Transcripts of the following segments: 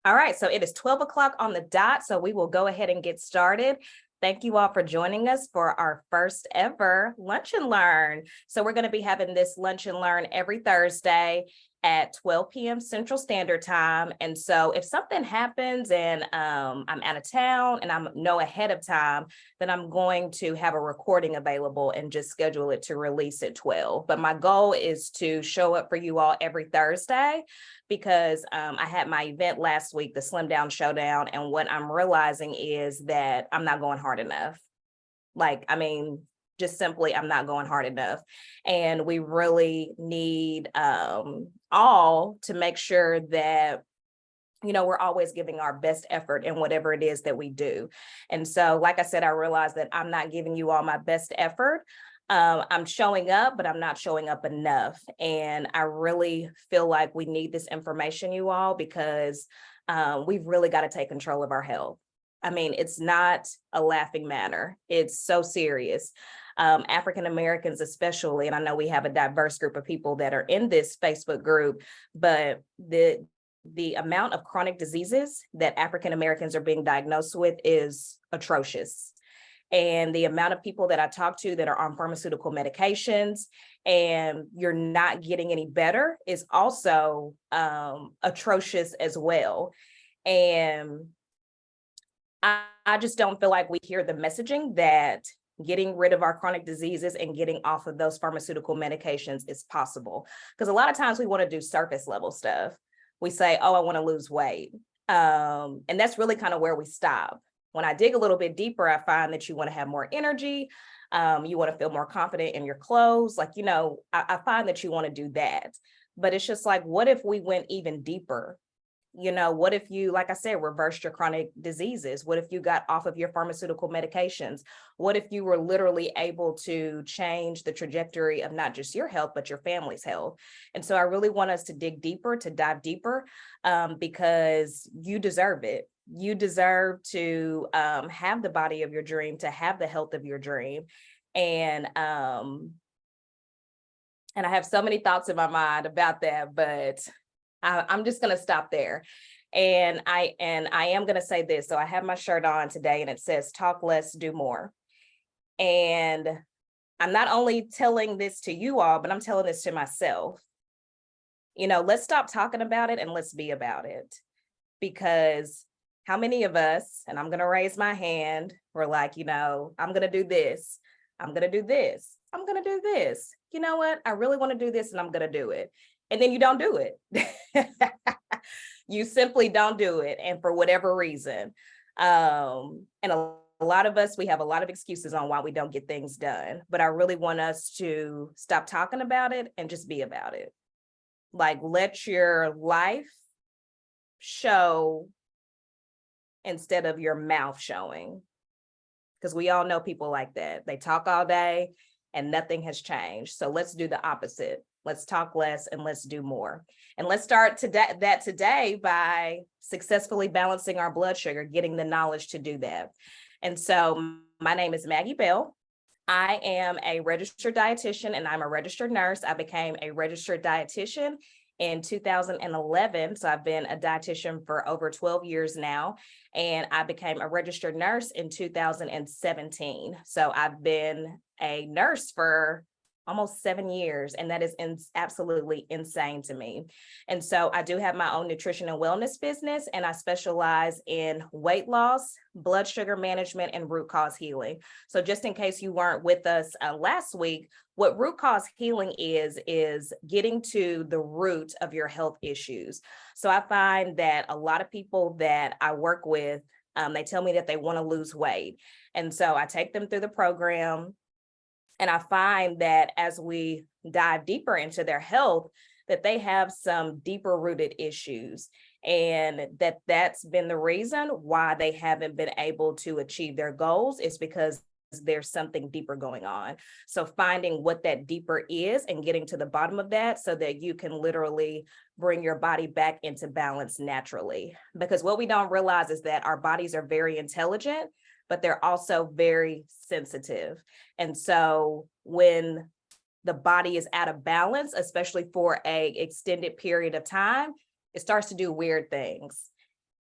All right, so it is 12 o'clock on the dot, so we will go ahead and get started. Thank you all for joining us for our first ever Lunch and Learn. So we're going to be having this Lunch and Learn every Thursday at 12 p.m. Central Standard Time. And so if something happens and I'm out of town and I know ahead of time, then I'm going to have a recording available and just schedule it to release at 12. But my goal is to show up for you all every Thursday because I had my event last week, the Slim Down Showdown. And what I'm realizing is that I'm not going hard enough. Just simply, I'm not going hard enough. And we really need all to make sure that we're always giving our best effort in whatever it is that we do. And so, like I said, I realized that I'm not giving you all my best effort. I'm showing up, but I'm not showing up enough. And I really feel like we need this information, you all, because we've really got to take control of our health. I mean, it's not a laughing matter. It's so serious. African Americans especially, and I know we have a diverse group of people that are in this Facebook group, but the amount of chronic diseases that African Americans are being diagnosed with is atrocious. And the amount of people that I talk to that are on pharmaceutical medications and you're not getting any better is also atrocious as well. And I just don't feel like we hear the messaging that getting rid of our chronic diseases and getting off of those pharmaceutical medications is possible. Because a lot of times we want to do surface level stuff. We say, oh, I want to lose weight. And that's really kind of where we stop. When I dig a little bit deeper, I find that you want to have more energy. You want to feel more confident in your clothes. I find that you want to do that. But it's just like, what if we went even deeper? What if you, like I said, reversed your chronic diseases? What if you got off of your pharmaceutical medications? What if you were literally able to change the trajectory of not just your health, but your family's health? And so I really want us to dig deeper, to dive deeper, because you deserve it. You deserve to have the body of your dream, to have the health of your dream. And I have so many thoughts in my mind about that, but I'm just going to stop there. And I am going to say this. So I have my shirt on today and it says, talk less, do more. And I'm not only telling this to you all, but I'm telling this to myself. Let's stop talking about it and let's be about it. Because how many of us, and I'm going to raise my hand, we're like, I'm going to do this. I'm going to do this. I'm going to do this. You know what? I really want to do this and I'm going to do it. And then you don't do it. You simply don't do it. And for whatever reason. And a lot of us, we have a lot of excuses on why we don't get things done. But I really want us to stop talking about it and just be about it. Like, let your life show instead of your mouth showing. Because we all know people like that. They talk all day and nothing has changed. So let's do the opposite. Let's talk less and let's do more. And let's start today by successfully balancing our blood sugar, getting the knowledge to do that. And so my name is Maggie Bell. I am a registered dietitian and I'm a registered nurse. I became a registered dietitian in 2011. So I've been a dietitian for over 12 years now. And I became a registered nurse in 2017. So I've been a nurse for almost 7 years. And that is absolutely insane to me. And so I do have my own nutrition and wellness business, and I specialize in weight loss, blood sugar management, and root cause healing. So just in case you weren't with us last week, what root cause healing is getting to the root of your health issues. So I find that a lot of people that I work with, they tell me that they want to lose weight. And so I take them through the program. And I find that as we dive deeper into their health, that they have some deeper rooted issues, and that's been the reason why they haven't been able to achieve their goals, is because there's something deeper going on. So finding what that deeper is and getting to the bottom of that so that you can literally bring your body back into balance naturally. Because what we don't realize is that our bodies are very intelligent, but they're also very sensitive. And so when the body is out of balance, especially for an extended period of time, it starts to do weird things.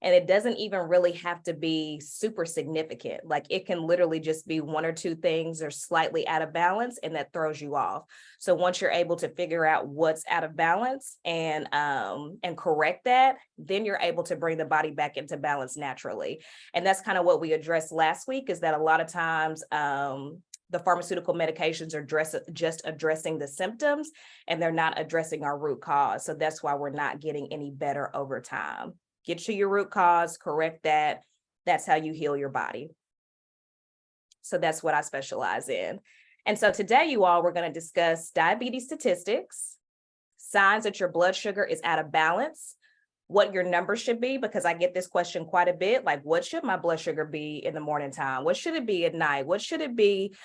And it doesn't even really have to be super significant. Like it can literally just be one or two things are slightly out of balance and that throws you off. So once you're able to figure out what's out of balance and correct that, then you're able to bring the body back into balance naturally. And that's kind of what we addressed last week, is that a lot of times the pharmaceutical medications are just addressing the symptoms and they're not addressing our root cause. So that's why we're not getting any better over time. Get to your root cause, correct that. That's how you heal your body. So that's what I specialize in. And so today, you all, we're going to discuss diabetes statistics, signs that your blood sugar is out of balance, what your number should be, because I get this question quite a bit, like what should my blood sugar be in the morning time? What should it be at night? What should it be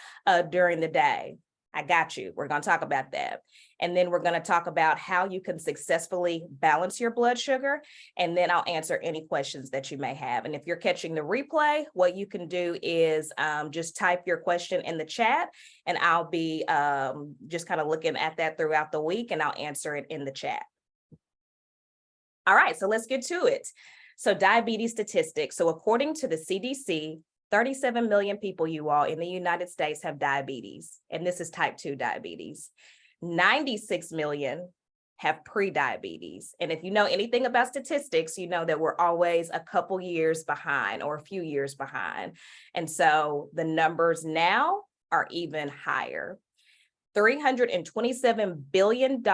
during the day? I got you. We're going to talk about that. And then we're going to talk about how you can successfully balance your blood sugar. And then I'll answer any questions that you may have. And if you're catching the replay, what you can do is just type your question in the chat, and I'll be just kind of looking at that throughout the week, and I'll answer it in the chat. All right, so let's get to it. So diabetes statistics. So according to the CDC, 37 million people, you all, in the United States have diabetes, and this is type 2 diabetes. 96 million have pre-diabetes. And if you know anything about statistics, you know that we're always a couple years behind or a few years behind. And so the numbers now are even higher. $327 billion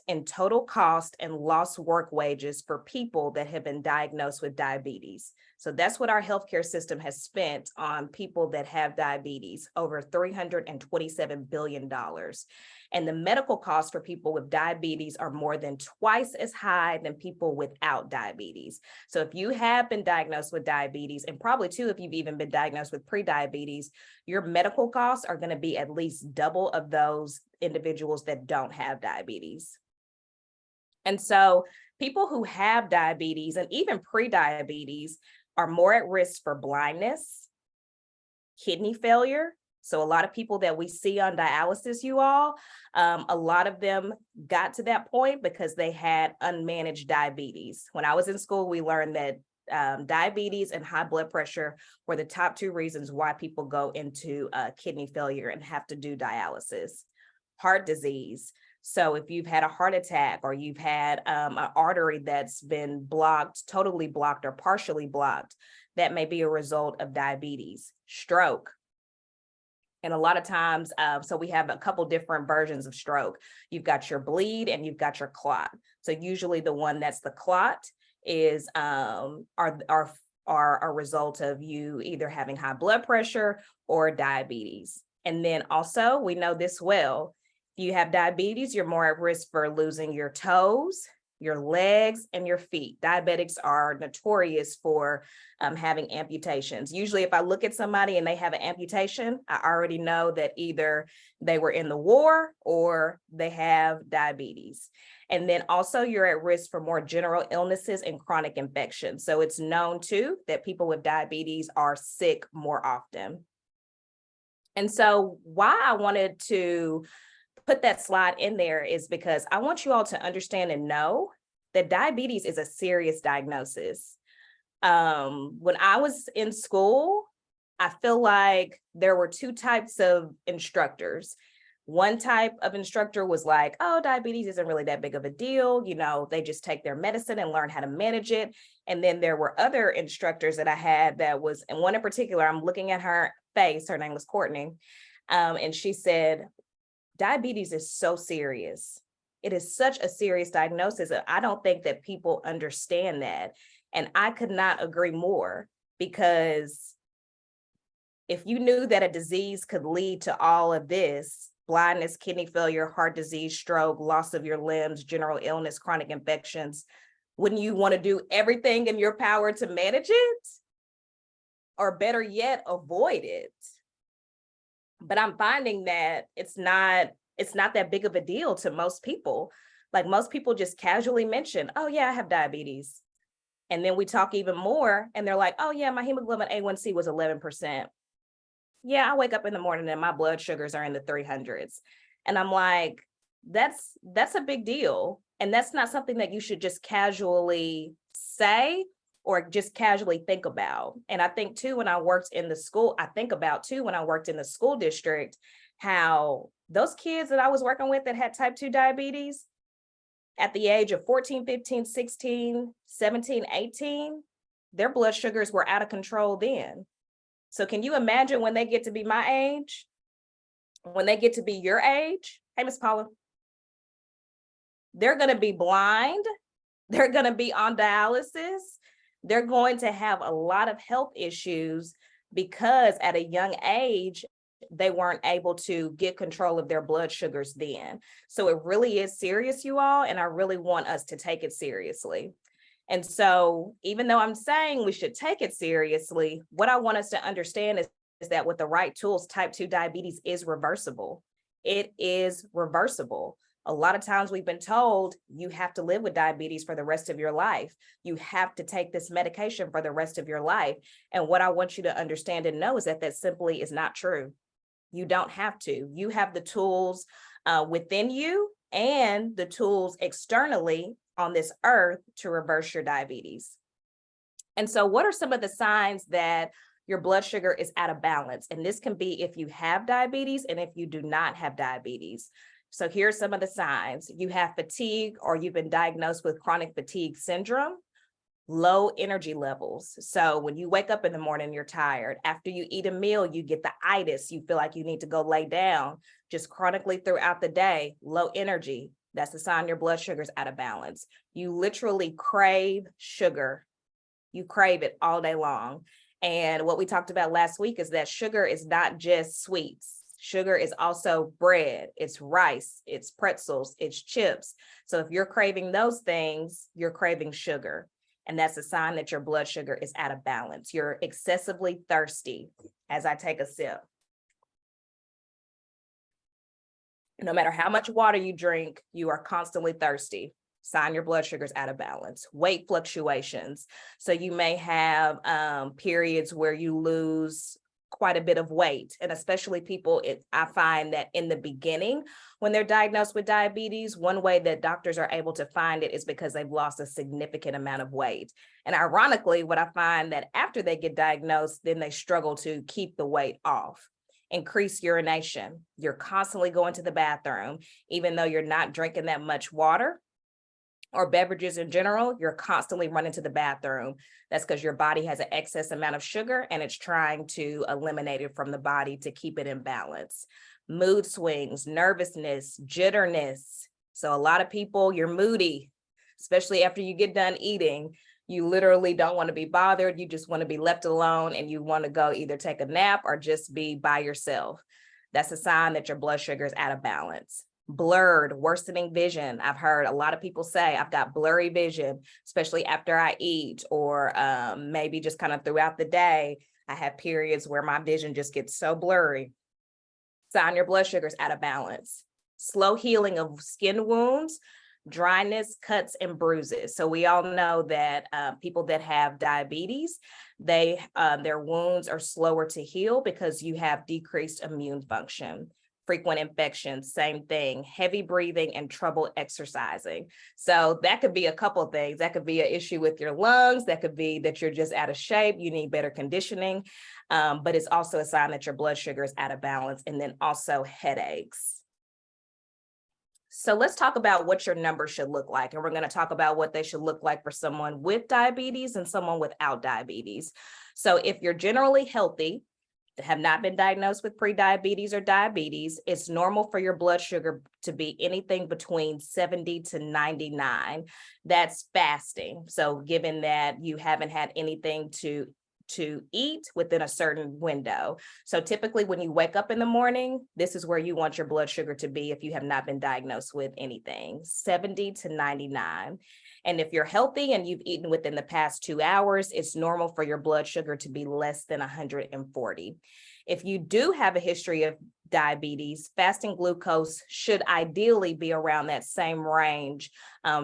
in total cost and lost work wages for people that have been diagnosed with diabetes. So that's what our healthcare system has spent on people that have diabetes, over $327 billion. And the medical costs for people with diabetes are more than twice as high than people without diabetes. So if you have been diagnosed with diabetes, and probably too, if you've even been diagnosed with pre-diabetes, your medical costs are going to be at least double of those individuals that don't have diabetes. And so people who have diabetes and even pre-diabetes are more at risk for blindness, kidney failure. So a lot of people that we see on dialysis, you all, a lot of them got to that point because they had unmanaged diabetes. When I was in school, we learned that diabetes and high blood pressure were the top two reasons why people go into kidney failure and have to do dialysis. Heart disease. So if you've had a heart attack, or you've had an artery that's been blocked, totally blocked or partially blocked, that may be a result of diabetes. Stroke. And a lot of times, so we have a couple different versions of stroke. You've got your bleed and you've got your clot. So usually the one that's the clot is are a result of you either having high blood pressure or diabetes. And then also, we know this well, if you have diabetes, you're more at risk for losing your toes, your legs, and your feet. Diabetics are notorious for having amputations. Usually if I look at somebody and they have an amputation, I already know that either they were in the war or they have diabetes. And then also you're at risk for more general illnesses and chronic infections. So it's known too that people with diabetes are sick more often. And so why I wanted to put that slide in there is because I want you all to understand and know that diabetes is a serious diagnosis. When I was in school, I feel like there were two types of instructors. One type of instructor was like, oh, diabetes isn't really that big of a deal. You know, they just take their medicine and learn how to manage it. And then there were other instructors that I had that was, and one in particular, I'm looking at her face, her name was Courtney. And she said, diabetes is so serious. It is such a serious diagnosis. And I don't think that people understand that. And I could not agree more, because if you knew that a disease could lead to all of this, blindness, kidney failure, heart disease, stroke, loss of your limbs, general illness, chronic infections, wouldn't you want to do everything in your power to manage it? Or better yet, avoid it? But I'm finding that it's not that big of a deal to most people. Like most people just casually mention, oh yeah, I have diabetes. And then we talk even more and they're like, oh yeah, my hemoglobin A1C was 11%. Yeah, I wake up in the morning and my blood sugars are in the 300s. And I'm like, that's a big deal. And that's not something that you should just casually say or just casually think about. And I think too, when I worked in the school, I think about too, when I worked in the school district, how those kids that I was working with that had type 2 diabetes at the age of 14, 15, 16, 17, 18, their blood sugars were out of control then. So can you imagine when they get to be my age, when they get to be your age? Hey, Miss Paula, they're going to be blind. They're going to be on dialysis. They're going to have a lot of health issues because at a young age, they weren't able to get control of their blood sugars then. So it really is serious, you all, and I really want us to take it seriously. And so even though I'm saying we should take it seriously, what I want us to understand is that with the right tools, type 2 diabetes is reversible. It is reversible. A lot of times we've been told you have to live with diabetes for the rest of your life. You have to take this medication for the rest of your life. And what I want you to understand and know is that that simply is not true. You don't have to. You have the tools within you and the tools externally on this earth to reverse your diabetes. And so what are some of the signs that your blood sugar is out of balance? And this can be if you have diabetes and if you do not have diabetes. So here's some of the signs. You have fatigue, or you've been diagnosed with chronic fatigue syndrome. Low energy levels. So when you wake up in the morning, you're tired. After you eat a meal, you get the itis. You feel like you need to go lay down. Just chronically throughout the day, low energy. That's a sign your blood sugar's out of balance. You literally crave sugar. You crave it all day long. And what we talked about last week is that sugar is not just sweets. Sugar is also bread, it's rice, it's pretzels, it's chips. So if you're craving those things, you're craving sugar. And that's a sign that your blood sugar is out of balance. You're excessively thirsty. As I take a sip, no matter how much water you drink, you are constantly thirsty. Sign your blood sugar's out of balance. Weight fluctuations. So you may have periods where you lose quite a bit of weight. And especially people, I find that in the beginning, when they're diagnosed with diabetes, one way that doctors are able to find it is because they've lost a significant amount of weight. And ironically, what I find that after they get diagnosed, then they struggle to keep the weight off. Increased urination. You're constantly going to the bathroom, even though you're not drinking that much water or beverages in general, you're constantly running to the bathroom. That's because your body has an excess amount of sugar and it's trying to eliminate it from the body to keep it in balance. Mood swings, nervousness, jitterness. So a lot of people, you're moody, especially after you get done eating. You literally don't want to be bothered. You just want to be left alone and you want to go either take a nap or just be by yourself. That's a sign that your blood sugar is out of balance. Blurred, worsening vision. I've heard a lot of people say I've got blurry vision, especially after I eat, or maybe just kind of throughout the day. I have periods where my vision just gets so blurry. Sign your blood sugar's out of balance. Slow healing of skin wounds, dryness, cuts, and bruises. So we all know that people that have diabetes, their wounds are slower to heal because you have decreased immune function. Frequent infections, same thing, heavy breathing and trouble exercising. So that could be a couple of things. That could be an issue with your lungs. That could be that you're just out of shape. You need better conditioning. But it's also a sign that your blood sugar is out of balance. And then also headaches. So let's talk about what your numbers should look like. And we're going to talk about what they should look like for someone with diabetes and someone without diabetes. So if you're generally healthy, have not been diagnosed with prediabetes or diabetes, it's normal for your blood sugar to be anything between 70 to 99. That's fasting. So given that you haven't had anything to eat within a certain window. So typically when you wake up in the morning, this is where you want your blood sugar to be if you have not been diagnosed with anything, 70 to 99. And if you're healthy and you've eaten within the past 2 hours, it's normal for your blood sugar to be less than 140. If you do have a history of diabetes, fasting glucose should ideally be around that same range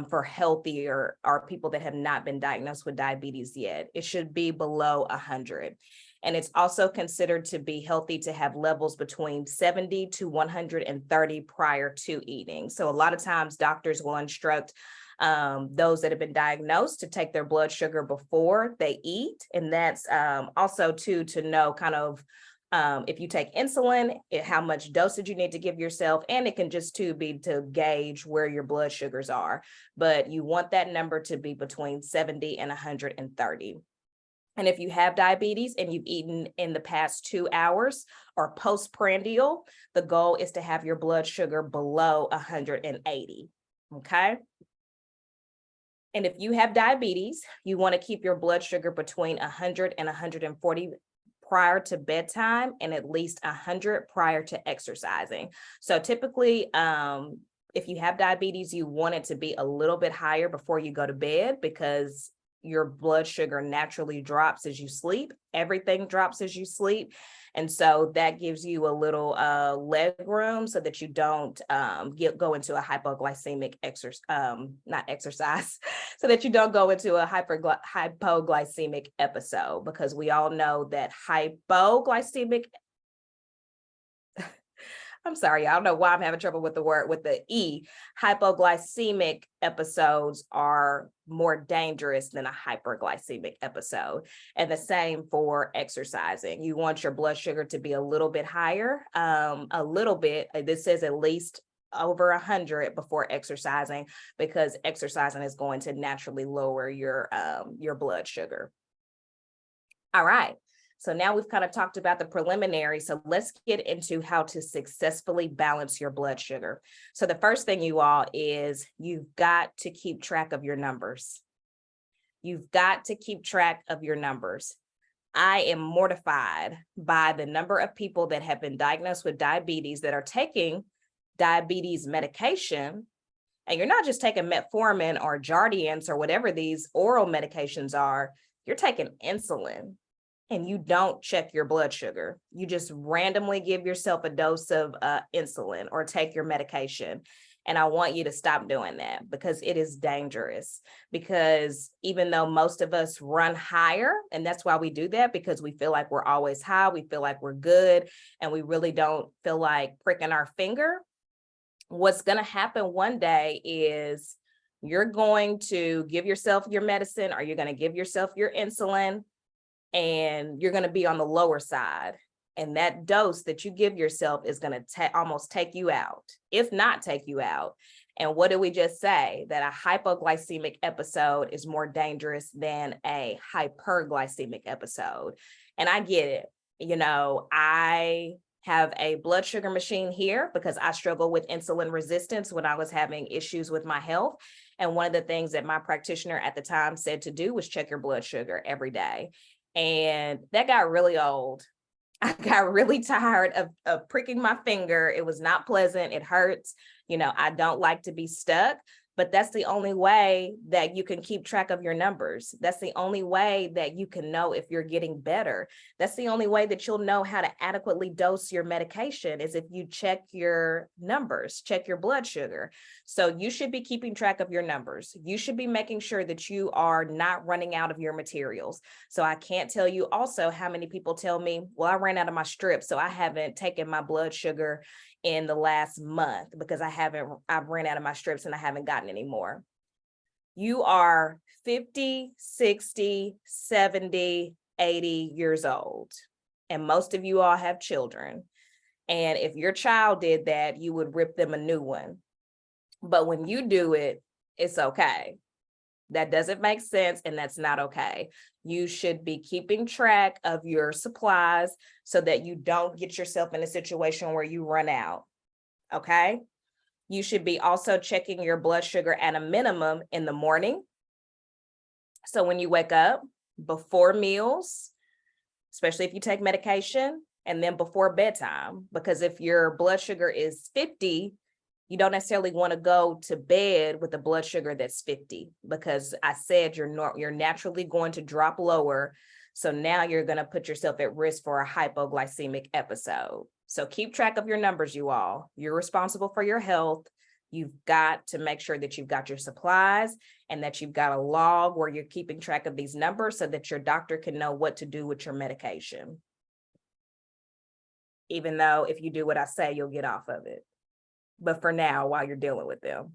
for healthier or people that have not been diagnosed with diabetes yet. It should be below 100. And it's also considered to be healthy to have levels between 70 to 130 prior to eating. So a lot of times doctors will instruct those that have been diagnosed to take their blood sugar before they eat. And that's also too, to know kind of if you take insulin, how much dosage you need to give yourself, and it can just be to gauge where your blood sugars are. But you want that number to be between 70 and 130. And if you have diabetes and you've eaten in the past 2 hours or postprandial, the goal is to have your blood sugar below 180. Okay. And if you have diabetes, you want to keep your blood sugar between 100 and 140 prior to bedtime, and at least 100 prior to exercising. So typically, if you have diabetes, you want it to be a little bit higher before you go to bed, because your blood sugar naturally drops as you sleep. Everything drops as you sleep. And so that gives you a little leg room so that you don't go into a hypoglycemic so that you don't go into a hypoglycemic episode, because we all know that I'm sorry, I don't know why I'm having trouble with the word with the E. Hypoglycemic episodes are more dangerous than a hyperglycemic episode. And the same for exercising. You want your blood sugar to be a little bit higher, a little bit. This says at least over 100 before exercising, because exercising is going to naturally lower your blood sugar. All right. So now we've kind of talked about the preliminary. So let's get into how to successfully balance your blood sugar. So the first thing, you all, is you've got to keep track of your numbers. You've got to keep track of your numbers. I am mortified by the number of people that have been diagnosed with diabetes that are taking diabetes medication. And you're not just taking metformin or Jardiance or whatever these oral medications are, you're taking insulin. And you don't check your blood sugar. You just randomly give yourself a dose of insulin or take your medication. And I want you to stop doing that, because it is dangerous. Because even though most of us run higher, and that's why we do that, because we feel like we're always high, we feel like we're good, and we really don't feel like pricking our finger. What's going to happen one day is you're going to give yourself your medicine, or you're going to give yourself your insulin, and you're going to be on the lower side. And that dose that you give yourself is going to almost take you out, if not take you out. And what did we just say? That a hypoglycemic episode is more dangerous than a hyperglycemic episode. And I get it. You know, I have a blood sugar machine here because I struggled with insulin resistance when I was having issues with my health. And one of the things that my practitioner at the time said to do was check your blood sugar every day. And that got really old. I got really tired of pricking my finger. It was not pleasant. It hurts. You know, I don't like to be stuck, but that's the only way that you can keep track of your numbers. That's the only way that you can know if you're getting better. That's the only way that you'll know how to adequately dose your medication, is if you check your numbers, check your blood sugar. So you should be keeping track of your numbers. You should be making sure that you are not running out of your materials. So I can't tell you also how many people tell me, well, I ran out of my strips, so I haven't taken my blood sugar in the last month because I've ran out of my strips and I haven't gotten any more. You are 50, 60, 70, 80 years old. And most of you all have children. And if your child did that, you would rip them a new one. But when you do it, it's okay. That doesn't make sense, and that's not okay. You should be keeping track of your supplies so that you don't get yourself in a situation where you run out, okay? You should be also checking your blood sugar at a minimum in the morning. So when you wake up, before meals, especially if you take medication, and then before bedtime, because if your blood sugar is 50, you don't necessarily want to go to bed with a blood sugar that's 50, because I said you're naturally going to drop lower. So now you're going to put yourself at risk for a hypoglycemic episode. So keep track of your numbers, you all. You're responsible for your health. You've got to make sure that you've got your supplies and that you've got a log where you're keeping track of these numbers so that your doctor can know what to do with your medication. Even though if you do what I say, you'll get off of it. But for now, while you're dealing with them.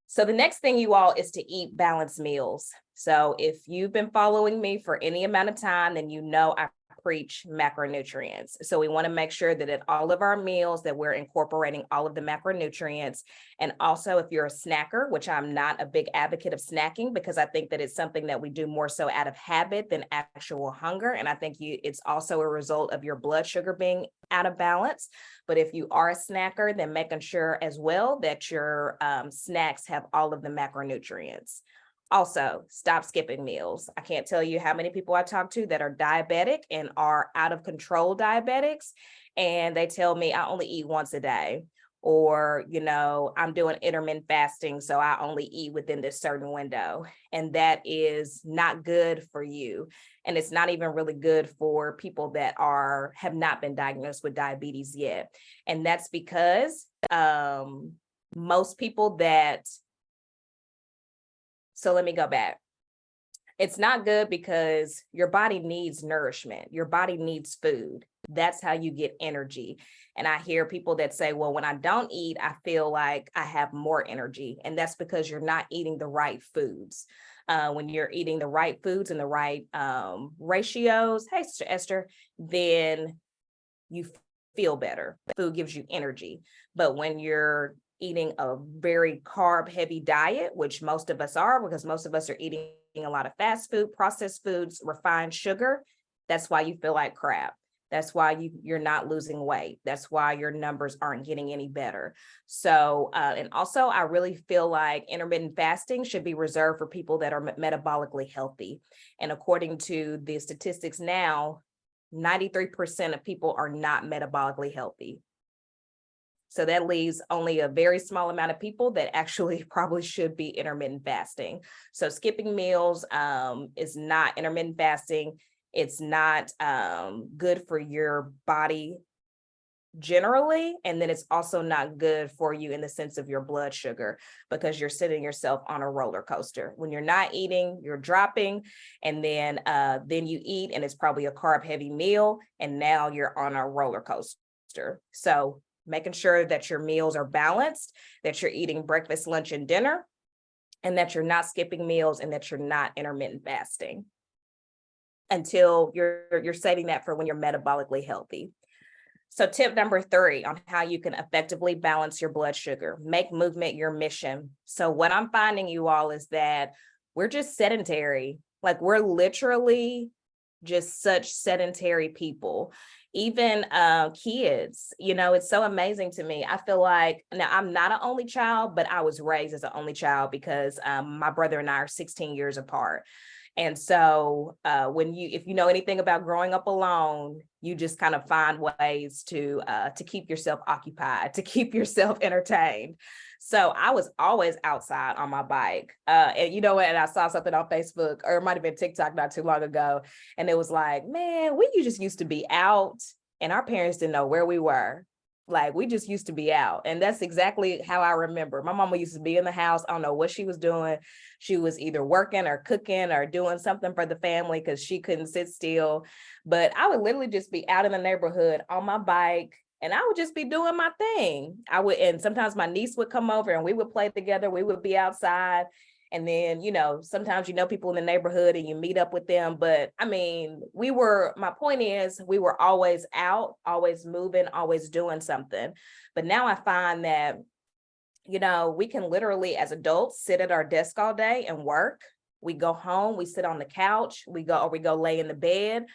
So the next thing, you all, is to eat balanced meals. So if you've been following me for any amount of time, then you know I preach macronutrients. So we want to make sure that at all of our meals that we're incorporating all of the macronutrients. And also, if you're a snacker, which I'm not a big advocate of snacking, because I think that it's something that we do more so out of habit than actual hunger. And I think it's also a result of your blood sugar being out of balance. But if you are a snacker, then making sure as well that your snacks have all of the macronutrients. Also, stop skipping meals. I can't tell you how many people I talk to that are diabetic and are out of control diabetics. And they tell me I only eat once a day, or, I'm doing intermittent fasting, so I only eat within this certain window. And that is not good for you. And it's not even really good for people that have not been diagnosed with diabetes yet. And that's because most people that So let me go back. It's not good because your body needs nourishment. Your body needs food. That's how you get energy. And I hear people that say, well, when I don't eat, I feel like I have more energy. And that's because you're not eating the right foods. When you're eating the right foods and the right ratios, hey, Sister Esther, then you feel better. Food gives you energy. But when you're eating a very carb heavy diet, which most of us are, because most of us are eating a lot of fast food, processed foods, refined sugar, that's why you feel like crap. That's why you're not losing weight. That's why your numbers aren't getting any better. So, and also I really feel like intermittent fasting should be reserved for people that are metabolically healthy. And according to the statistics now, 93% of people are not metabolically healthy. So that leaves only a very small amount of people that actually probably should be intermittent fasting. So skipping meals is not intermittent fasting. It's not good for your body generally. And then it's also not good for you in the sense of your blood sugar, because you're sitting yourself on a roller coaster. When you're not eating, you're dropping, and then you eat, and it's probably a carb heavy meal, and now you're on a roller coaster. So making sure that your meals are balanced, that you're eating breakfast, lunch, and dinner, and that you're not skipping meals, and that you're not intermittent fasting until you're saving that for when you're metabolically healthy. So tip number 3 on how you can effectively balance your blood sugar: make movement your mission. So what I'm finding, you all, is that we're just sedentary. Like, we're literally just such sedentary people. Even kids, it's so amazing to me. I feel like, now I'm not an only child, but I was raised as an only child because my brother and I are 16 years apart. And so if you know anything about growing up alone, you just kind of find ways to keep yourself occupied, to keep yourself entertained. So I was always outside on my bike. And I saw something on Facebook, or it might have been TikTok not too long ago. And it was like, man, you just used to be out, and our parents didn't know where we were. Like, we just used to be out. And that's exactly how I remember. My mama used to be in the house. I don't know what she was doing. She was either working or cooking or doing something for the family because she couldn't sit still. But I would literally just be out in the neighborhood on my bike, and I would just be doing my thing. And sometimes my niece would come over and we would play together. We would be outside. And then, sometimes people in the neighborhood and you meet up with them. But I mean, my point is, we were always out, always moving, always doing something. But now I find that, we can literally, as adults, sit at our desk all day and work. We go home, we sit on the couch, we go lay in the bed.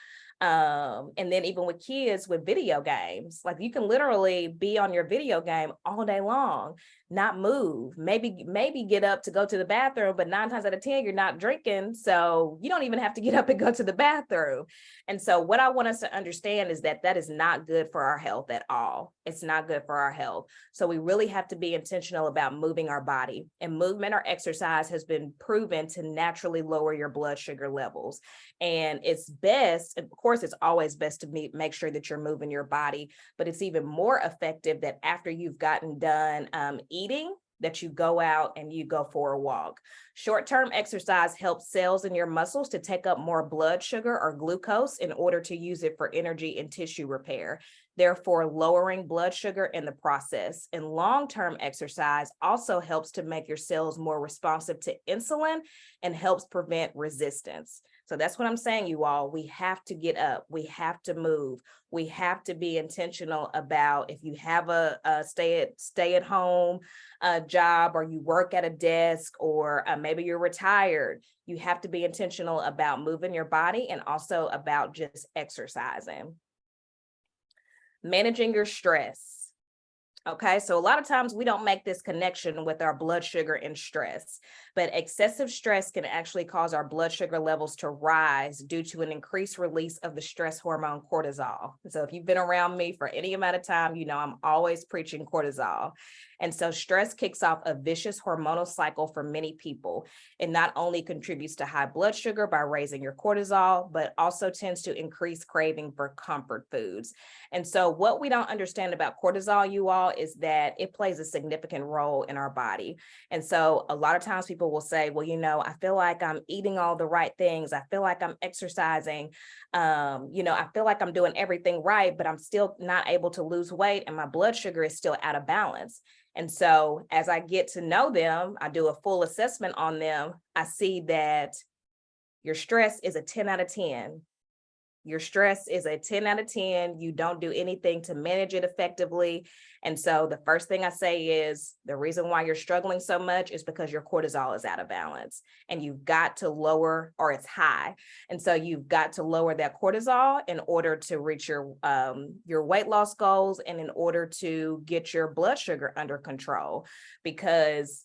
And then even with kids with video games, like, you can literally be on your video game all day long, not move, maybe get up to go to the bathroom, but 9 times out of 10, you're not drinking. So you don't even have to get up and go to the bathroom. And so what I want us to understand is that is not good for our health at all. It's not good for our health. So we really have to be intentional about moving our body, and movement or exercise has been proven to naturally lower your blood sugar levels. And it's best, of course, it's always best to make sure that you're moving your body, but it's even more effective that after you've gotten done eating, that you go out and you go for a walk. Short-term exercise helps cells in your muscles to take up more blood sugar or glucose in order to use it for energy and tissue repair. therefore lowering blood sugar in the process. And long-term exercise also helps to make your cells more responsive to insulin and helps prevent resistance. So that's what I'm saying, you all. We have to get up. We have to move. We have to be intentional about, if you have a stay at home job, or you work at a desk, or maybe you're retired, you have to be intentional about moving your body and also about just exercising. Managing your stress. Okay, so a lot of times we don't make this connection with our blood sugar and stress, but excessive stress can actually cause our blood sugar levels to rise due to an increased release of the stress hormone cortisol. So if you've been around me for any amount of time, you know I'm always preaching cortisol. And so stress kicks off a vicious hormonal cycle for many people. It not only contributes to high blood sugar by raising your cortisol, but also tends to increase craving for comfort foods. And so what we don't understand about cortisol, you all, is that it plays a significant role in our body. And so a lot of times people will say, well, you know, I feel like I'm eating all the right things. I feel like I'm exercising. You know, I feel like I'm doing everything right, but I'm still not able to lose weight and my blood sugar is still out of balance. And so as I get to know them, I do a full assessment on them. I see that your stress is a 10 out of 10. Your stress is a 10 out of 10. You don't do anything to manage it effectively. And so the first thing I say is the reason why you're struggling so much is because your cortisol is out of balance and you've got to lower, or it's high. And so you've got to lower that cortisol in order to reach your weight loss goals and in order to get your blood sugar under control. Because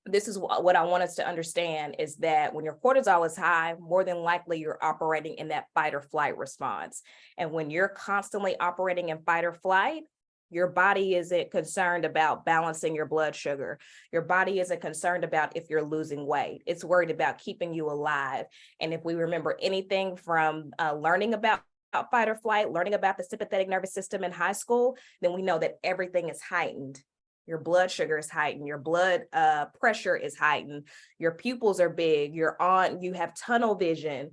this is what I want us to understand, is that when your cortisol is high, more than likely you're operating in that fight or flight response. And when you're constantly operating in fight or flight, your body isn't concerned about balancing your blood sugar. Your body isn't concerned about if you're losing weight. It's worried about keeping you alive. And if we remember anything from learning about fight or flight, learning about the sympathetic nervous system in high school, then we know that everything is heightened. Your blood sugar is heightened, your blood pressure is heightened, your pupils are big, you have tunnel vision.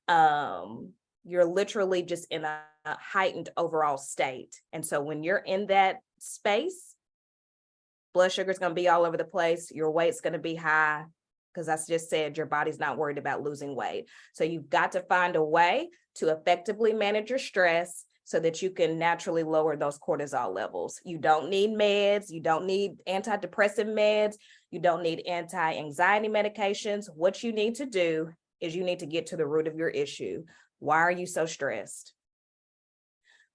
You're literally just in a heightened overall state. And so when you're in that space, blood sugar is going to be all over the place, your weight's going to be high, because I just said your body's not worried about losing weight. So you've got to find a way to effectively manage your stress so that you can naturally lower those cortisol levels. You don't need meds. You don't need antidepressant meds. You don't need anti-anxiety medications. What you need to do is you need to get to the root of your issue. Why are you so stressed?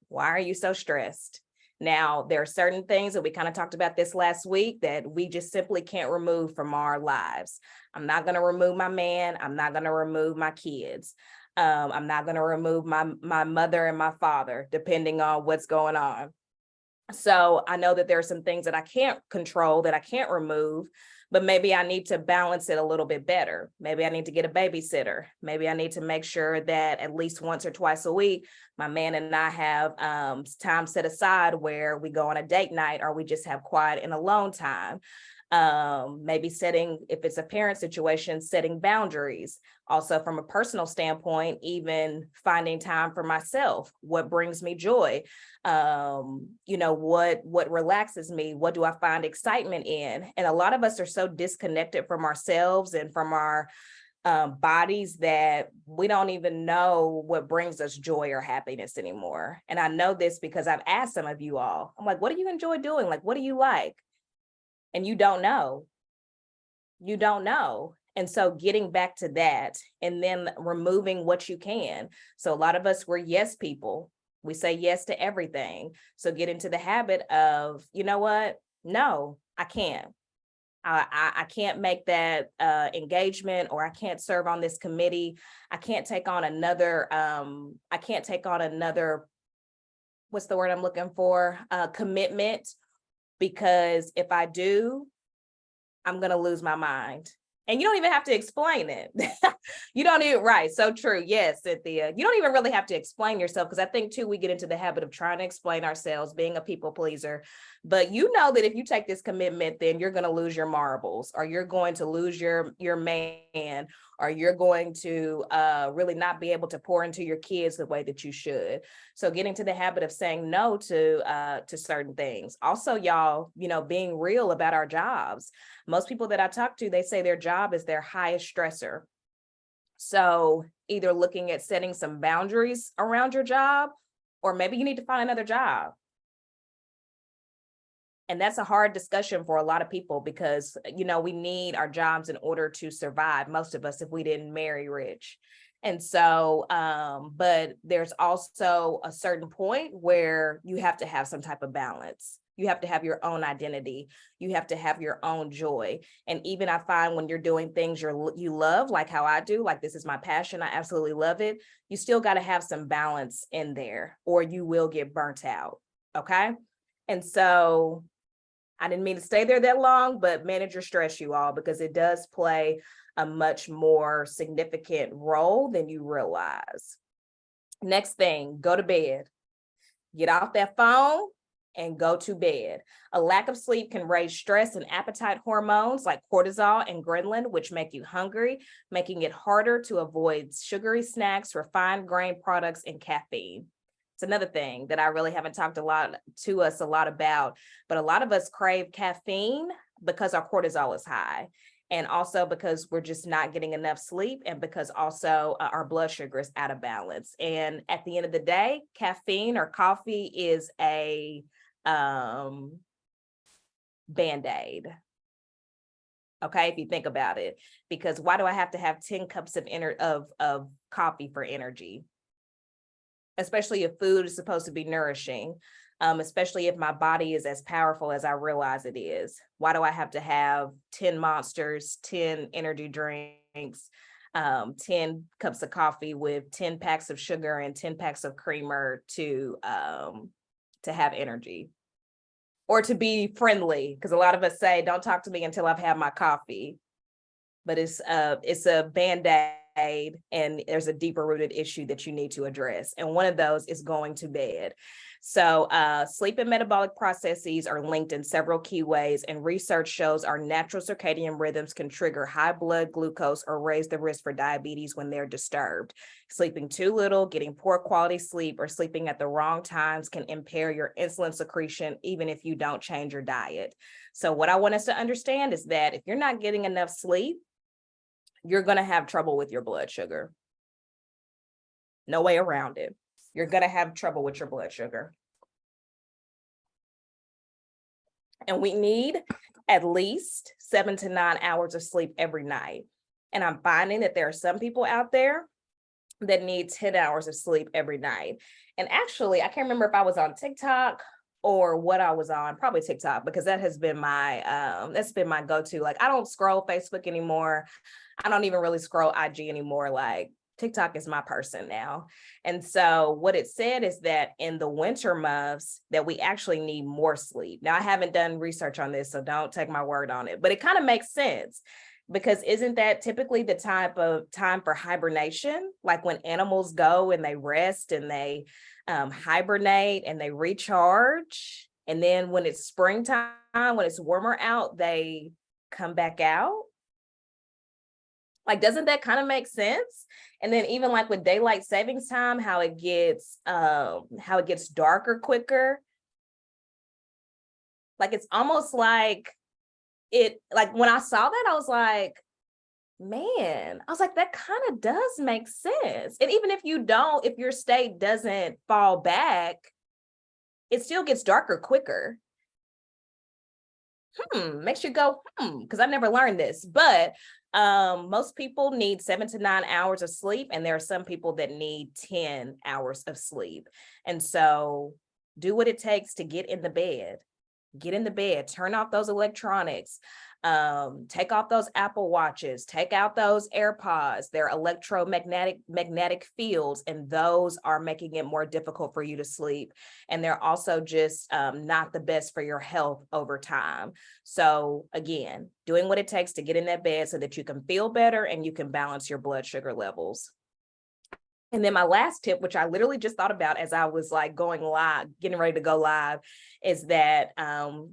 Why are you so stressed? Now, there are certain things that we kind of talked about this last week that we just simply can't remove from our lives. I'm not going to remove my man. I'm not going to remove my kids. I'm not going to remove my mother and my father, depending on what's going on. So I know that there are some things that I can't control, that I can't remove, but maybe I need to balance it a little bit better. Maybe I need to get a babysitter. Maybe I need to make sure that at least once or twice a week, my man and I have time set aside where we go on a date night, or we just have quiet and alone time. Maybe setting, if it's a parent situation, setting boundaries. Also from a personal standpoint, even finding time for myself. What brings me joy? You know, what relaxes me? What do I find excitement in? And a lot of us are so disconnected from ourselves and from our bodies that we don't even know what brings us joy or happiness anymore. And I know this because I've asked some of you all, I'm like, what do you enjoy doing? Like, what do you like? And you don't know. You don't know. And so getting back to that and then removing what you can. So a lot of us, we're yes people. We say yes to everything. So get into the habit of, you know what? No, I can't. I can't make that engagement, or I can't serve on this committee. I can't take on another, what's the word I'm looking for? Commitment. Because if I do, I'm going to lose my mind. And you don't even have to explain it. You don't even, right. So true. Yes, Cynthia. You don't even really have to explain yourself, because I think too, we get into the habit of trying to explain ourselves, being a people pleaser. But you know that if you take this commitment, then you're going to lose your marbles, or you're going to lose your man, or you're going to really not be able to pour into your kids the way that you should. So getting to the habit of saying no to certain things. Also, y'all, being real about our jobs. Most people that I talk to, they say their job is their highest stressor. So either looking at setting some boundaries around your job, or maybe you need to find another job. And that's a hard discussion for a lot of people, because, we need our jobs in order to survive, most of us, if we didn't marry rich. And so, but there's also a certain point where you have to have some type of balance. You have to have your own identity. You have to have your own joy. And even I find when you're doing things you love, like how I do, like this is my passion, I absolutely love it. You still got to have some balance in there, or you will get burnt out. Okay. And so I didn't mean to stay there that long, but manage your stress, you all, because it does play a much more significant role than you realize. Next thing, go to bed. Get off that phone and go to bed. A lack of sleep can raise stress and appetite hormones like cortisol and ghrelin, which make you hungry, making it harder to avoid sugary snacks, refined grain products, and caffeine. It's another thing that I really haven't talked a lot about, but a lot of us crave caffeine because our cortisol is high, and also because we're just not getting enough sleep, and because also our blood sugar is out of balance. And at the end of the day, caffeine or coffee is a Band-Aid. Okay, if you think about it, because why do I have to have 10 cups of coffee for energy? Especially if food is supposed to be nourishing, especially if my body is as powerful as I realize it is. Why do I have to have 10 Monsters, 10 energy drinks, 10 cups of coffee with 10 packs of sugar and 10 packs of creamer to have energy? Or to be friendly, because a lot of us say, don't talk to me until I've had my coffee. But it's a Band-Aid, and there's a deeper rooted issue that you need to address. And one of those is going to bed. So sleep and metabolic processes are linked in several key ways, and research shows our natural circadian rhythms can trigger high blood glucose or raise the risk for diabetes when they're disturbed. Sleeping too little, getting poor quality sleep, or sleeping at the wrong times can impair your insulin secretion, even if you don't change your diet. So what I want us to understand is that if you're not getting enough sleep, you're going to have trouble with your blood sugar. No way around it. You're going to have trouble with your blood sugar. And we need at least 7 to 9 hours of sleep every night. And I'm finding that there are some people out there that need 10 hours of sleep every night. And actually, I can't remember if I was on TikTok or what I was on, probably TikTok, because that has been my go-to. Like, I don't scroll Facebook anymore. I don't even really scroll IG anymore. Like, TikTok is my person now. And so what it said is that in the winter months that we actually need more sleep. Now, I haven't done research on this, so don't take my word on it, but it kind of makes sense, because isn't that typically the type of time for hibernation? Like when animals go and they rest and they hibernate and they recharge. And then when it's springtime, when it's warmer out, they come back out. Like, doesn't that kind of make sense? And then even like with daylight savings time, how it gets darker quicker. Like, it's almost like when I saw that, I was like, man, that kind of does make sense. And even if your state doesn't fall back, it still gets darker quicker. Makes you go, because I never learned this. But most people need 7 to 9 hours of sleep, and there are some people that need 10 hours of sleep. And so do what it takes to get in the bed. get in the bed, turn off those electronics, take off those Apple Watches, take out those AirPods. They're magnetic fields, and those are making it more difficult for you to sleep. And they're also just not the best for your health over time. So again, doing what it takes to get in that bed so that you can feel better and you can balance your blood sugar levels. And then my last tip, which I literally just thought about as I was like going live, getting ready to go live, is that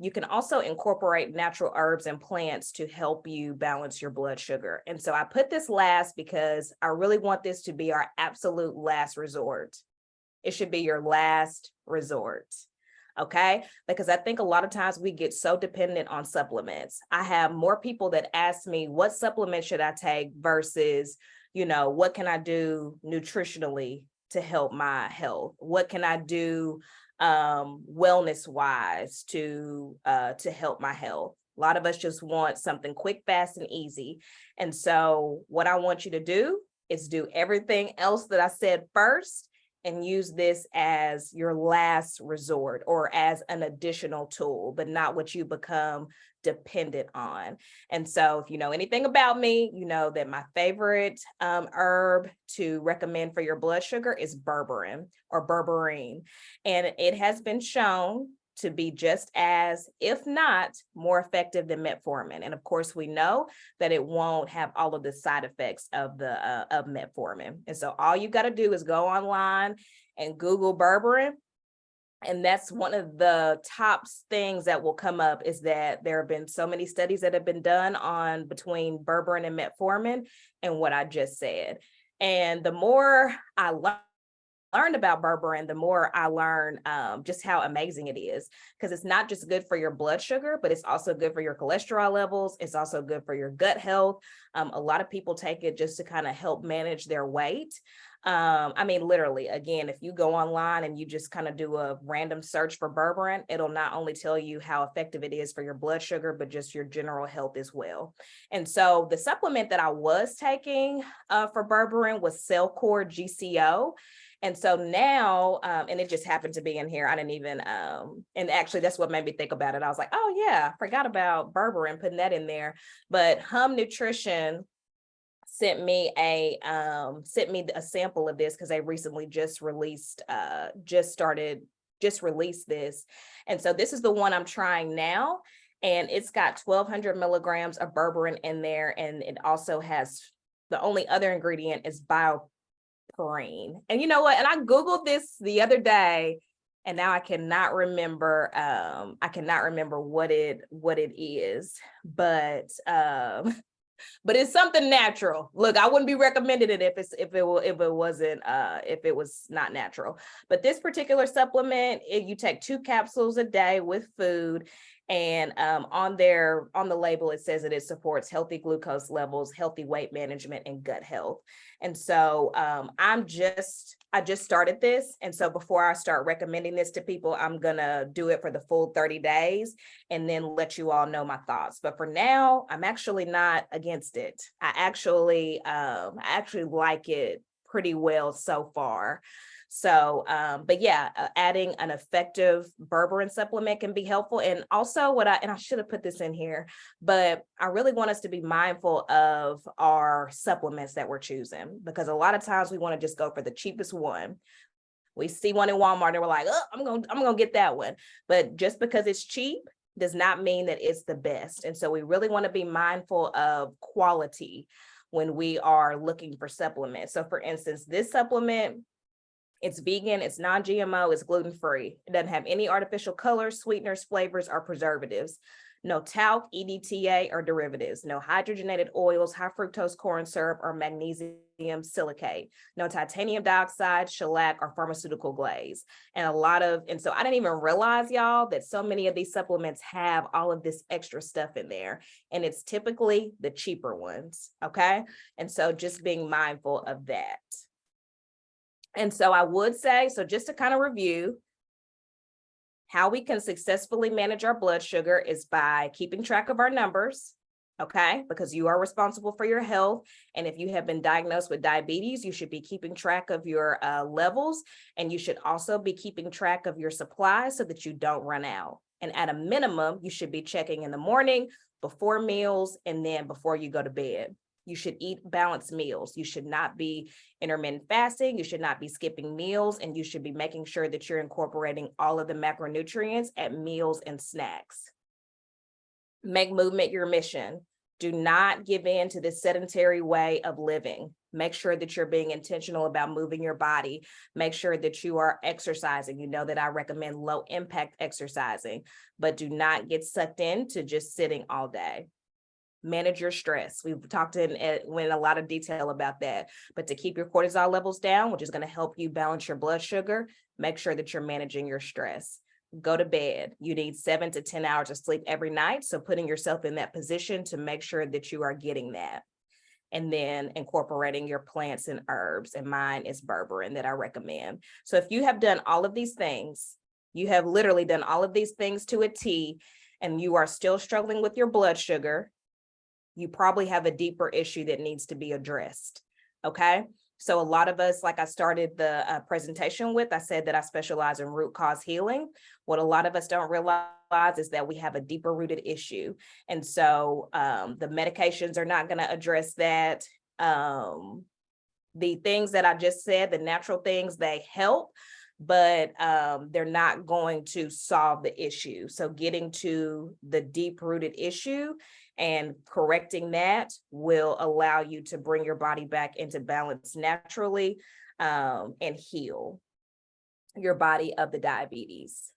you can also incorporate natural herbs and plants to help you balance your blood sugar. And so I put this last because I really want this to be our absolute last resort. It should be your last resort. Okay, because I think a lot of times we get so dependent on supplements. I have more people that ask me, what supplement should I take versus, what can I do nutritionally to help my health? What can I do wellness wise to help my health? A lot of us just want something quick, fast, and easy. And so what I want you to do is do everything else that I said first and use this as your last resort or as an additional tool, but not what you become dependent on. And so if you know anything about me, you know that my favorite herb to recommend for your blood sugar is berberine or berberine. And it has been shown to be just as, if not more effective than metformin. And of course, we know that it won't have all of the side effects of metformin. And so all you got to do is go online and Google berberine. And that's one of the top things that will come up, is that there have been so many studies that have been done on between berberine and metformin and what I just said. And the more I learned about berberine, the more I learned just how amazing it is, because it's not just good for your blood sugar, but it's also good for your cholesterol levels. It's also good for your gut health. A lot of people take it just to kind of help manage their weight. I mean, literally, again, if you go online and you just kind of do a random search for berberine, it'll not only tell you how effective it is for your blood sugar, but just your general health as well. And so the supplement that I was taking for berberine was Cellcore GCO. And so now, and it just happened to be in here. I didn't even, and actually that's what made me think about it. I was like, oh yeah, I forgot about berberine, putting that in there. But Hum Nutrition sent me a sample of this because they recently just released this. And so this is the one I'm trying now. And it's got 1,200 milligrams of berberine in there. And it also has, the only other ingredient is BioPerine. And you know what? And I Googled this the other day, and now I cannot remember what it is, but it's something natural. Look, I wouldn't be recommending it if it was not natural. But this particular supplement, you take 2 capsules a day with food. And on the label, it says that it supports healthy glucose levels, healthy weight management, and gut health. And so I just started this. And so before I start recommending this to people, I'm going to do it for the full 30 days and then let you all know my thoughts. But for now, I'm actually not against it. I actually like it pretty well so far. So, but yeah, adding an effective berberine supplement can be helpful. And also I should have put this in here, but I really want us to be mindful of our supplements that we're choosing, because a lot of times we want to just go for the cheapest one. We see one in Walmart and we're like, oh, I'm going to get that one. But just because it's cheap does not mean that it's the best. And so we really want to be mindful of quality when we are looking for supplements. So for instance, this supplement, it's vegan, it's non-GMO, it's gluten-free. It doesn't have any artificial colors, sweeteners, flavors, or preservatives. No talc, EDTA, or derivatives. No hydrogenated oils, high fructose corn syrup, or magnesium silicate. No titanium dioxide, shellac, or pharmaceutical glaze. And so I didn't even realize, y'all, that so many of these supplements have all of this extra stuff in there. And it's typically the cheaper ones, okay? And so just being mindful of that. And so I would say, so just to kind of review, how we can successfully manage our blood sugar is by keeping track of our numbers, okay? Because you are responsible for your health. And if you have been diagnosed with diabetes, you should be keeping track of your levels. And you should also be keeping track of your supply so that you don't run out. And at a minimum, you should be checking in the morning, before meals, and then before you go to bed. You should eat balanced meals. You should not be intermittent fasting. You should not be skipping meals, and you should be making sure that you're incorporating all of the macronutrients at meals and snacks. Make movement your mission. Do not give in to this sedentary way of living. Make sure that you're being intentional about moving your body. Make sure that you are exercising. You know that I recommend low impact exercising, but do not get sucked into just sitting all day. Manage your stress. We've talked in a lot of detail about that, but to keep your cortisol levels down, which is going to help you balance your blood sugar, make sure that you're managing your stress. Go to bed. You need 7 to 10 hours of sleep every night. So putting yourself in that position to make sure that you are getting that. And then incorporating your plants and herbs. And mine is berberine that I recommend. So if you have done all of these things, you have literally done all of these things to a T, and you are still struggling with your blood sugar, you probably have a deeper issue that needs to be addressed. Okay. So a lot of us, like I started the presentation with, I said that I specialize in root cause healing. What a lot of us don't realize is that we have a deeper rooted issue. And so the medications are not going to address that. The things that I just said, the natural things, they help, but they're not going to solve the issue. So getting to the deep rooted issue and correcting that will allow you to bring your body back into balance naturally and heal your body of the diabetes.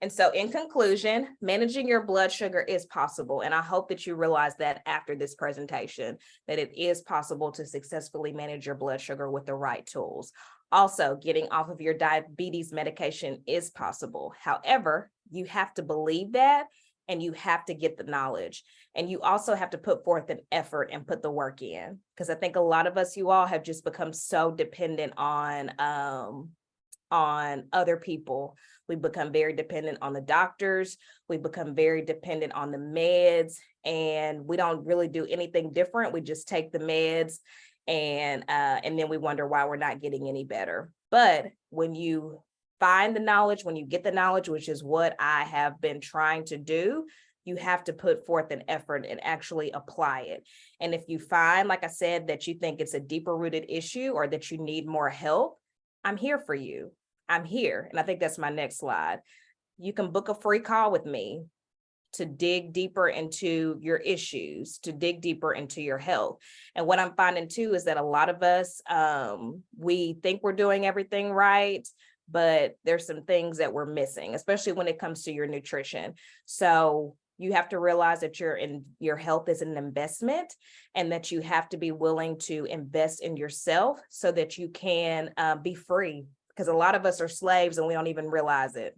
And so in conclusion, managing your blood sugar is possible. And I hope that you realize that after this presentation, that it is possible to successfully manage your blood sugar with the right tools. Also, getting off of your diabetes medication is possible. However, you have to believe that, and you have to get the knowledge. And you also have to put forth an effort and put the work in. Because I think a lot of us, you all have just become so dependent on other people. We become very dependent on the doctors. We become very dependent on the meds, and we don't really do anything different. We just take the meds, and then we wonder why we're not getting any better. But when you find the knowledge, when you get the knowledge, which is what I have been trying to do, you have to put forth an effort and actually apply it. And if you find, like I said, that you think it's a deeper rooted issue or that you need more help, I'm here for you. I'm here. And I think that's my next slide. You can book a free call with me to dig deeper into your issues, to dig deeper into your health. And what I'm finding too is that a lot of us, we think we're doing everything right, but there's some things that we're missing, especially when it comes to your nutrition. So you have to realize that your health is an investment, and that you have to be willing to invest in yourself so that you can be free. Because a lot of us are slaves and we don't even realize it.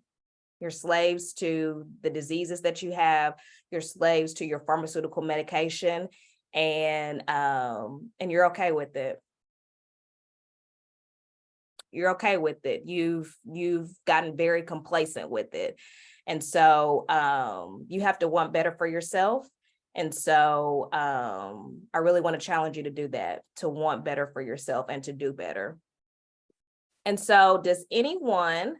You're slaves to the diseases that you have. You're slaves to your pharmaceutical medication, and you're okay with it. You're okay with it. You've gotten very complacent with it. And so you have to want better for yourself. And so I really want to challenge you to do that, to want better for yourself and to do better. And so does anyone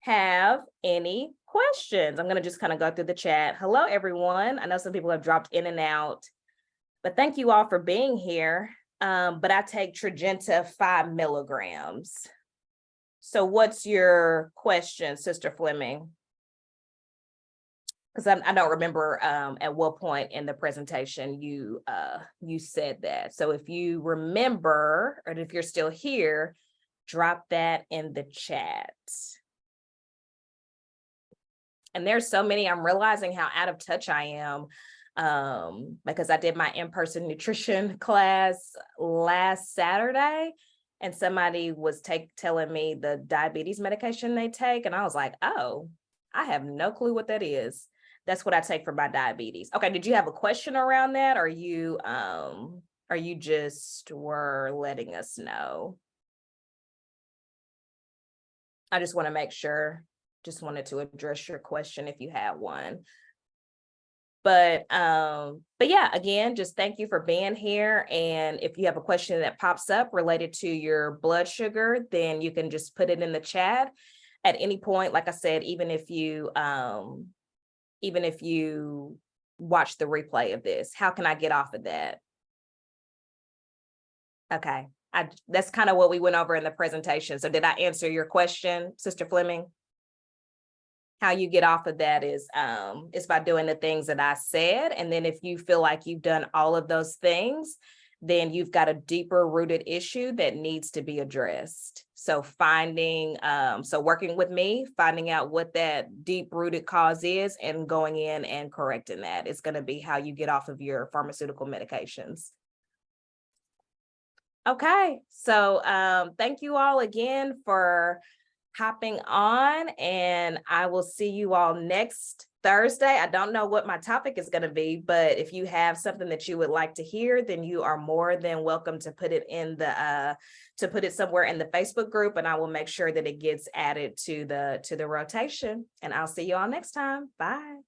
have any questions? I'm going to just kind of go through the chat. Hello, everyone. I know some people have dropped in and out, but thank you all for being here. But I take Tradjenta 5 milligrams. So what's your question, Sister Fleming? Because I don't remember at what point in the presentation you said that. So if you remember, or if you're still here, drop that in the chat. And there's so many, I'm realizing how out of touch I am because I did my in-person nutrition class last Saturday, and somebody was telling me the diabetes medication they take. And I was like, oh, I have no clue what that is. That's what I take for my diabetes. Okay, did you have a question around that? Or you just were letting us know? I just want to make sure, just wanted to address your question if you had one. But yeah, again, just thank you for being here. And if you have a question that pops up related to your blood sugar, then you can just put it in the chat. at any point, like I said, even if you watch the replay of this, how can I get off of that? Okay, that's kind of what we went over in the presentation. So did I answer your question, Sister Fleming? How you get off of that is by doing the things that I said. And then if you feel like you've done all of those things, then you've got a deeper rooted issue that needs to be addressed. So working with me, finding out what that deep rooted cause is and going in and correcting that is going to be how you get off of your pharmaceutical medications. Okay, so thank you all again for hopping on, and I will see you all next Thursday. I don't know what my topic is going to be, but if you have something that you would like to hear, then you are more than welcome to put it in the somewhere in the Facebook group, and I will make sure that it gets added to the rotation. And I'll see you all next time. Bye.